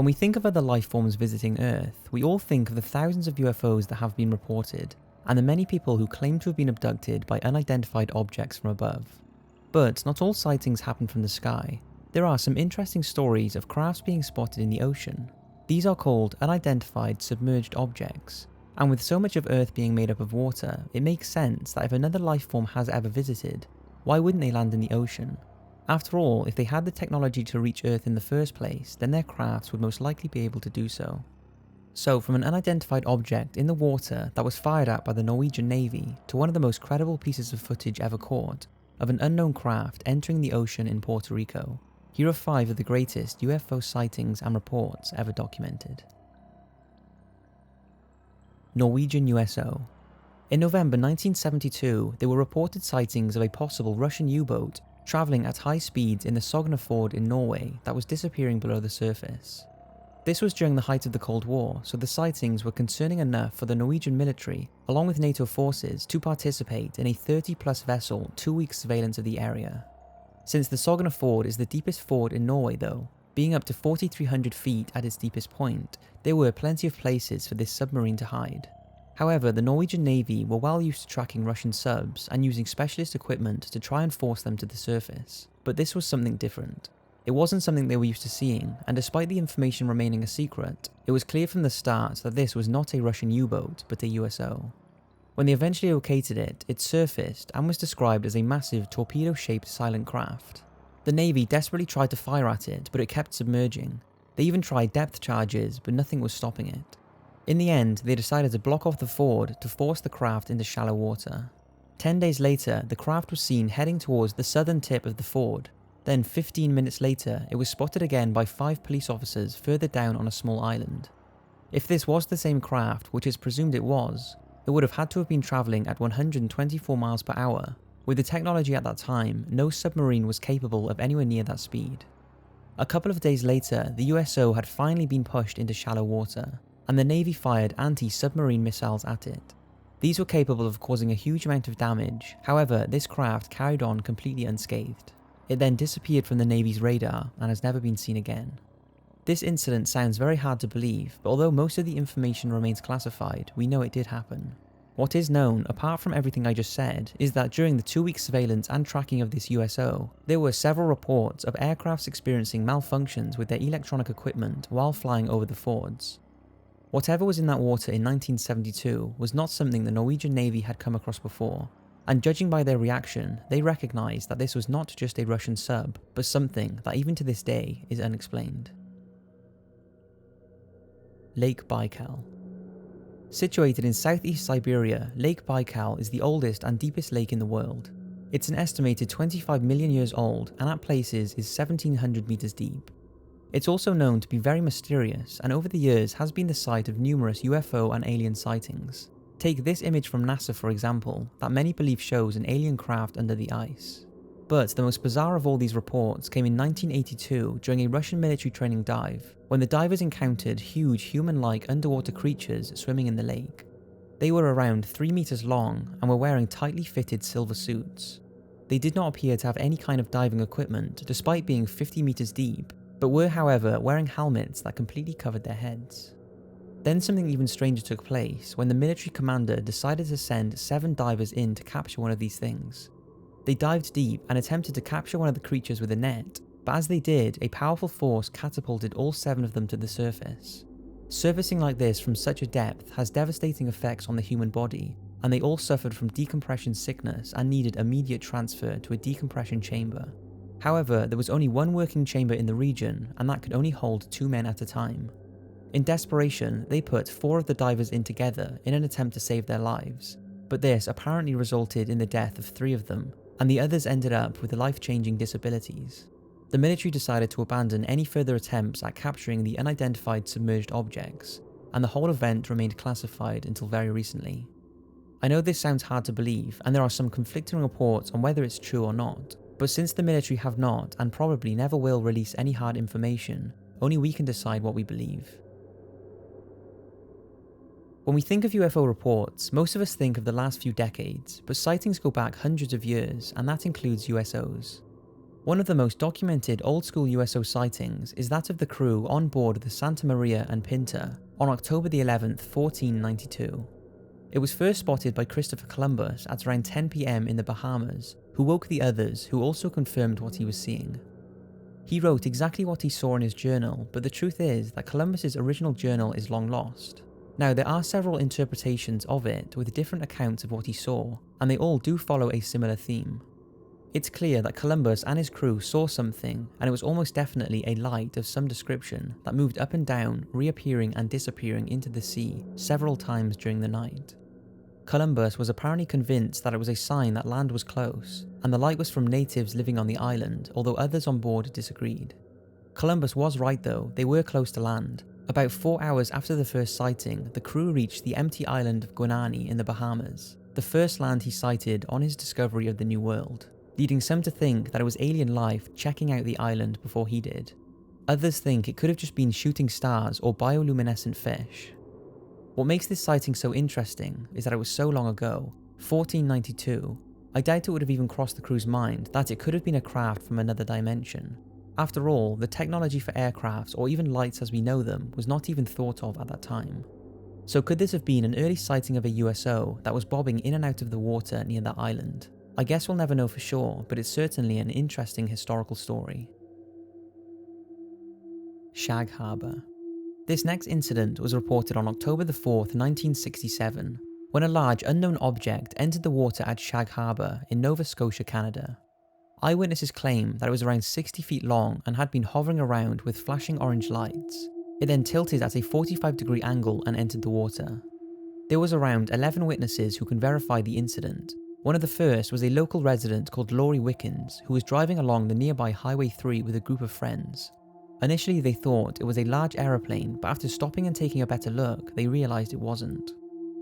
When we think of other life forms visiting Earth, we all think of the thousands of UFOs that have been reported, and the many people who claim to have been abducted by unidentified objects from above. But not all sightings happen from the sky. There are some interesting stories of crafts being spotted in the ocean. These are called Unidentified Submerged Objects, and with so much of Earth being made up of water, it makes sense that if another life form has ever visited, why wouldn't they land in the ocean? After all, if they had the technology to reach Earth in the first place, then their crafts would most likely be able to do so. So from an unidentified object in the water that was fired at by the Norwegian Navy to one of the most credible pieces of footage ever caught of an unknown craft entering the ocean in Puerto Rico, here are 5 of the greatest UFO sightings and reports ever documented. Norwegian USO. In November 1972, there were reported sightings of a possible Russian U-boat travelling at high speeds in the Sognefjord in Norway that was disappearing below the surface. This was during the height of the Cold War, so the sightings were concerning enough for the Norwegian military, along with NATO forces, to participate in a 30-plus vessel 2-week surveillance of the area. Since the Sognefjord is the deepest fjord in Norway though, being up to 4,300 feet at its deepest point, there were plenty of places for this submarine to hide. However, the Norwegian Navy were well used to tracking Russian subs and using specialist equipment to try and force them to the surface, but this was something different. It wasn't something they were used to seeing, and despite the information remaining a secret, it was clear from the start that this was not a Russian U-boat, but a USO. When they eventually located it, it surfaced and was described as a massive torpedo-shaped silent craft. The Navy desperately tried to fire at it, but it kept submerging. They even tried depth charges, but nothing was stopping it. In the end, they decided to block off the ford to force the craft into shallow water. 10 days later, the craft was seen heading towards the southern tip of the ford. Then 15 minutes later, it was spotted again by 5 police officers further down on a small island. If this was the same craft, which is presumed it was, it would have had to have been travelling at 124 miles per hour. With the technology at that time, no submarine was capable of anywhere near that speed. A couple of days later, the USO had finally been pushed into shallow water, and the Navy fired anti-submarine missiles at it. These were capable of causing a huge amount of damage, however, this craft carried on completely unscathed. It then disappeared from the Navy's radar and has never been seen again. This incident sounds very hard to believe, but although most of the information remains classified, we know it did happen. What is known, apart from everything I just said, is that during the 2-week surveillance and tracking of this USO, there were several reports of aircrafts experiencing malfunctions with their electronic equipment while flying over the fords. Whatever was in that water in 1972 was not something the Norwegian Navy had come across before, and judging by their reaction, they recognised that this was not just a Russian sub, but something that even to this day is unexplained. Lake Baikal. Situated in southeast Siberia, Lake Baikal is the oldest and deepest lake in the world. It's an estimated 25 million years old and at places is 1,700 meters deep. It's also known to be very mysterious and over the years has been the site of numerous UFO and alien sightings. Take this image from NASA for example, that many believe shows an alien craft under the ice. But the most bizarre of all these reports came in 1982 during a Russian military training dive, when the divers encountered huge human-like underwater creatures swimming in the lake. They were around 3 meters long and were wearing tightly fitted silver suits. They did not appear to have any kind of diving equipment despite being 50 meters deep, but were however wearing helmets that completely covered their heads. Then something even stranger took place when the military commander decided to send 7 divers in to capture one of these things. They dived deep and attempted to capture one of the creatures with a net, but as they did, a powerful force catapulted all 7 of them to the surface. Surfacing like this from such a depth has devastating effects on the human body, and they all suffered from decompression sickness and needed immediate transfer to a decompression chamber. However, there was only one working chamber in the region, and that could only hold 2 men at a time. In desperation, they put 4 of the divers in together in an attempt to save their lives, but this apparently resulted in the death of 3 of them, and the others ended up with life-changing disabilities. The military decided to abandon any further attempts at capturing the unidentified submerged objects, and the whole event remained classified until very recently. I know this sounds hard to believe, and there are some conflicting reports on whether it's true or not, but since the military have not, and probably never will release any hard information, only we can decide what we believe. When we think of UFO reports, most of us think of the last few decades, but sightings go back hundreds of years, and that includes USOs. One of the most documented old-school USO sightings is that of the crew on board the Santa Maria and Pinta on October the 11th, 1492. It was first spotted by Christopher Columbus at around 10 PM in the Bahamas, who woke the others, who also confirmed what he was seeing. He wrote exactly what he saw in his journal, but the truth is that Columbus's original journal is long lost. Now, there are several interpretations of it with different accounts of what he saw, and they all do follow a similar theme. It's clear that Columbus and his crew saw something, and it was almost definitely a light of some description that moved up and down, reappearing and disappearing into the sea several times during the night. Columbus was apparently convinced that it was a sign that land was close, and the light was from natives living on the island, although others on board disagreed. Columbus was right though, they were close to land. About 4 hours after the first sighting, the crew reached the empty island of Guanani in the Bahamas, the first land he sighted on his discovery of the New World, leading some to think that it was alien life checking out the island before he did. Others think it could have just been shooting stars or bioluminescent fish. What makes this sighting so interesting is that it was so long ago, 1492, I doubt it would have even crossed the crew's mind that it could have been a craft from another dimension. After all, the technology for aircrafts or even lights as we know them was not even thought of at that time. So could this have been an early sighting of a USO that was bobbing in and out of the water near that island? I guess we'll never know for sure, but it's certainly an interesting historical story. Shag Harbour. This next incident was reported on October the 4th, 1967, when a large unknown object entered the water at Shag Harbour in Nova Scotia, Canada. Eyewitnesses claim that it was around 60 feet long and had been hovering around with flashing orange lights. It then tilted at a 45-degree angle and entered the water. There was around 11 witnesses who can verify the incident. One of the first was a local resident called Laurie Wickens, who was driving along the nearby Highway 3 with a group of friends. Initially they thought it was a large aeroplane, but after stopping and taking a better look, they realised it wasn't.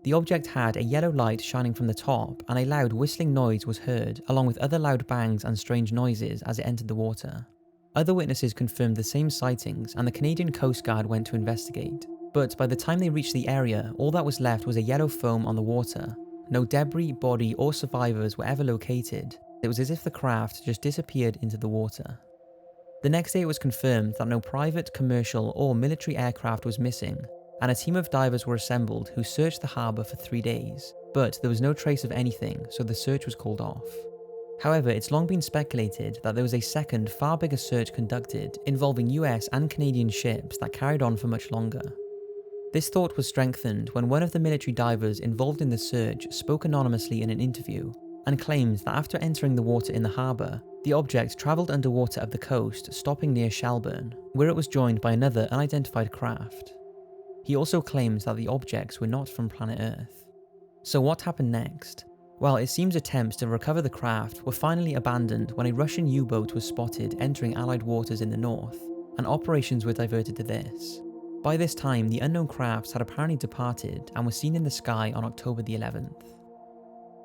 The object had a yellow light shining from the top, and a loud whistling noise was heard, along with other loud bangs and strange noises as it entered the water. Other witnesses confirmed the same sightings, and the Canadian Coast Guard went to investigate. But by the time they reached the area, all that was left was a yellow foam on the water. No debris, body, or survivors were ever located. It was as if the craft just disappeared into the water. The next day it was confirmed that no private, commercial, or military aircraft was missing, and a team of divers were assembled who searched the harbour for 3 days, but there was no trace of anything, so the search was called off. However, it's long been speculated that there was a second, far bigger search conducted involving US and Canadian ships that carried on for much longer. This thought was strengthened when one of the military divers involved in the search spoke anonymously in an interview, and claimed that after entering the water in the harbour, the object travelled underwater up the coast, stopping near Shelburne, where it was joined by another unidentified craft. He also claims that the objects were not from planet Earth. So what happened next? Well, it seems attempts to recover the craft were finally abandoned when a Russian U-boat was spotted entering Allied waters in the north, and operations were diverted to this. By this time, the unknown crafts had apparently departed and were seen in the sky on October the 11th.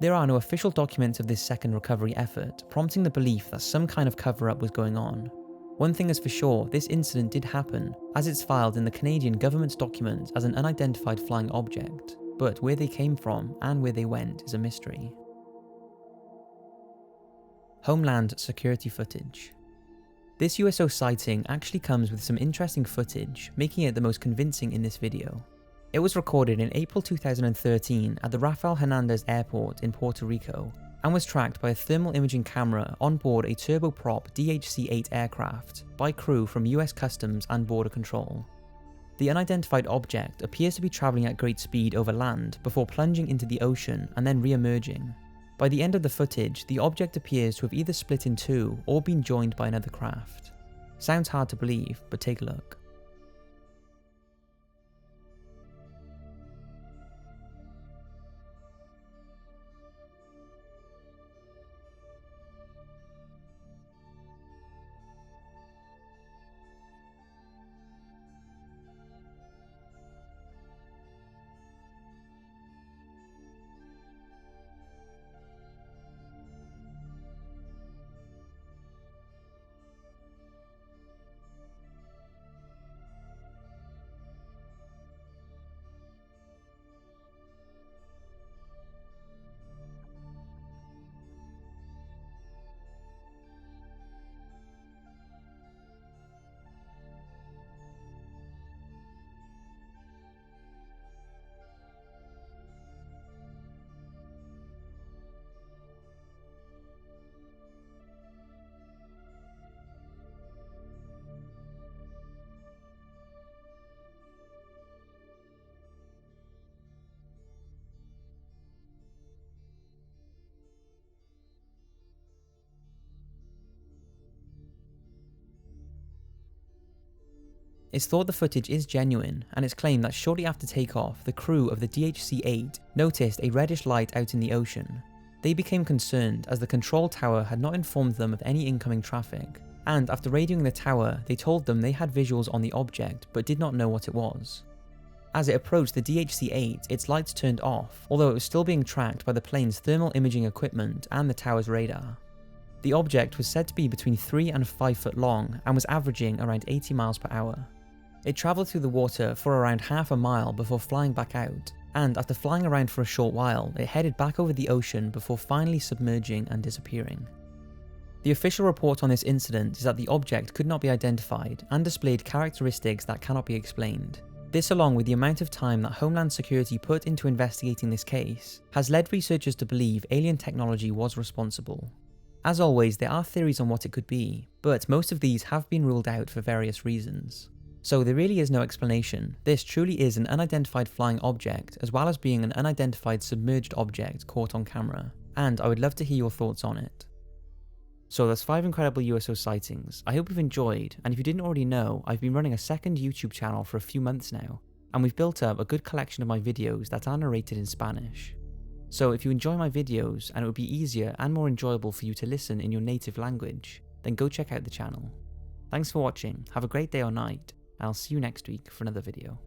There are no official documents of this second recovery effort, prompting the belief that some kind of cover-up was going on. One thing is for sure, this incident did happen, as it's filed in the Canadian government's documents as an unidentified flying object, but where they came from and where they went is a mystery. Homeland security footage. This USO sighting actually comes with some interesting footage, making it the most convincing in this video. It was recorded in April 2013 at the Rafael Hernandez Airport in Puerto Rico, and was tracked by a thermal imaging camera on board a turboprop DHC-8 aircraft by crew from US Customs and Border Control. The unidentified object appears to be travelling at great speed over land before plunging into the ocean and then re-emerging. By the end of the footage, the object appears to have either split in two or been joined by another craft. Sounds hard to believe, but take a look. It's thought the footage is genuine, and it's claimed that shortly after takeoff, the crew of the DHC-8 noticed a reddish light out in the ocean. They became concerned as the control tower had not informed them of any incoming traffic, and after radioing the tower, they told them they had visuals on the object but did not know what it was. As it approached the DHC-8, its lights turned off, although it was still being tracked by the plane's thermal imaging equipment and the tower's radar. The object was said to be between 3 and 5 foot long and was averaging around 80 miles per hour. It travelled through the water for around half a mile before flying back out, and after flying around for a short while, it headed back over the ocean before finally submerging and disappearing. The official report on this incident is that the object could not be identified and displayed characteristics that cannot be explained. This, along with the amount of time that Homeland Security put into investigating this case, has led researchers to believe alien technology was responsible. As always, there are theories on what it could be, but most of these have been ruled out for various reasons. So there really is no explanation. This truly is an unidentified flying object, as well as being an unidentified submerged object caught on camera, and I would love to hear your thoughts on it. So that's 5 incredible USO sightings. I hope you've enjoyed, and if you didn't already know, I've been running a second YouTube channel for a few months now, and we've built up a good collection of my videos that are narrated in Spanish. So if you enjoy my videos, and it would be easier and more enjoyable for you to listen in your native language, then go check out the channel. Thanks for watching, have a great day or night, and I'll see you next week for another video.